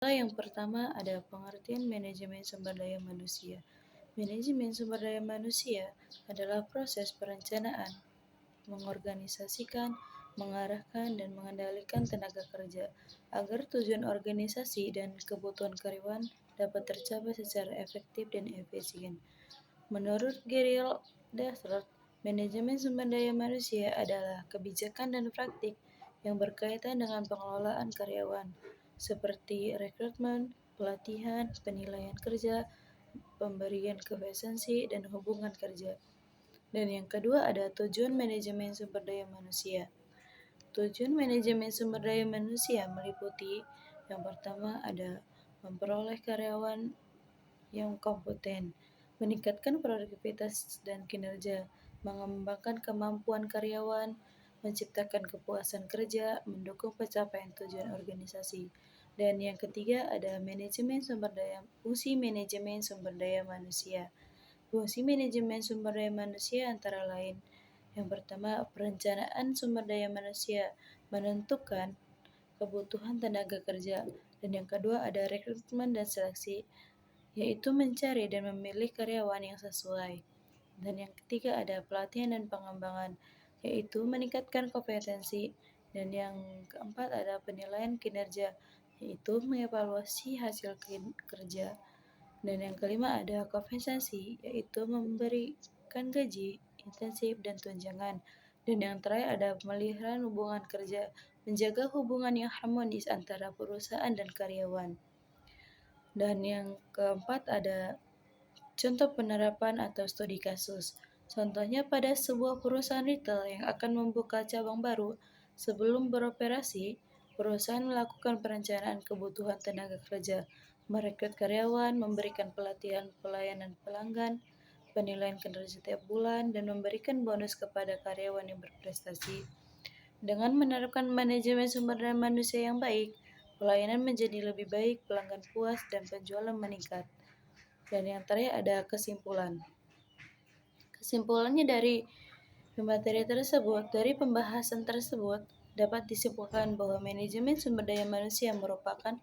Yang pertama ada pengertian manajemen sumber daya manusia. Manajemen sumber daya manusia adalah proses perencanaan, mengorganisasikan, mengarahkan, dan mengendalikan tenaga kerja agar tujuan organisasi dan kebutuhan karyawan dapat tercapai secara efektif dan efisien. Menurut Gary Dessert, manajemen sumber daya manusia adalah kebijakan dan praktik yang berkaitan dengan pengelolaan karyawan, seperti rekrutmen, pelatihan, penilaian kerja, pemberian kompetensi, dan hubungan kerja. Dan yang kedua ada tujuan manajemen sumber daya manusia. Tujuan manajemen sumber daya manusia meliputi yang pertama ada memperoleh karyawan yang kompeten, meningkatkan produktivitas dan kinerja, mengembangkan kemampuan karyawan, menciptakan kepuasan kerja, mendukung pencapaian tujuan organisasi. Dan yang ketiga ada fungsi manajemen sumber daya manusia. Fungsi manajemen sumber daya manusia antara lain yang pertama, perencanaan sumber daya manusia menentukan kebutuhan tenaga kerja. Dan yang kedua ada rekrutmen dan seleksi, yaitu mencari dan memilih karyawan yang sesuai. Dan yang ketiga ada pelatihan dan pengembangan, yaitu meningkatkan kompetensi. Dan yang keempat ada penilaian kinerja, yaitu mengevaluasi hasil kerja. Dan yang kelima ada kompensasi, yaitu memberikan gaji, intensif, dan tunjangan. Dan yang terakhir ada pemeliharaan hubungan kerja, menjaga hubungan yang harmonis antara perusahaan dan karyawan. Dan yang keempat ada contoh penerapan atau studi kasus. Contohnya pada sebuah perusahaan retail yang akan membuka cabang baru, sebelum beroperasi, perusahaan melakukan perencanaan kebutuhan tenaga kerja, merekrut karyawan, memberikan pelatihan pelayanan pelanggan, penilaian kinerja setiap bulan, dan memberikan bonus kepada karyawan yang berprestasi. Dengan menerapkan manajemen sumber daya manusia yang baik, pelayanan menjadi lebih baik, pelanggan puas, dan penjualan meningkat. Dan yang terakhir ada kesimpulan. Kesimpulannya dari pembahasan tersebut dapat disimpulkan bahwa manajemen sumber daya manusia merupakan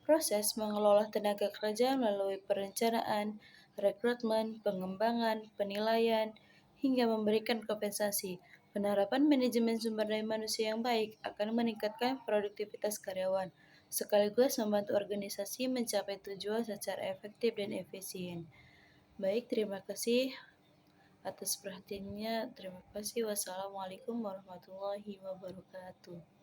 proses mengelola tenaga kerja melalui perencanaan, rekrutmen, pengembangan, penilaian, hingga memberikan kompensasi. Penerapan manajemen sumber daya manusia yang baik akan meningkatkan produktivitas karyawan, sekaligus membantu organisasi mencapai tujuan secara efektif dan efisien. Baik, terima kasih atas perhatiannya. Terima kasih. Wassalamualaikum warahmatullahi wabarakatuh.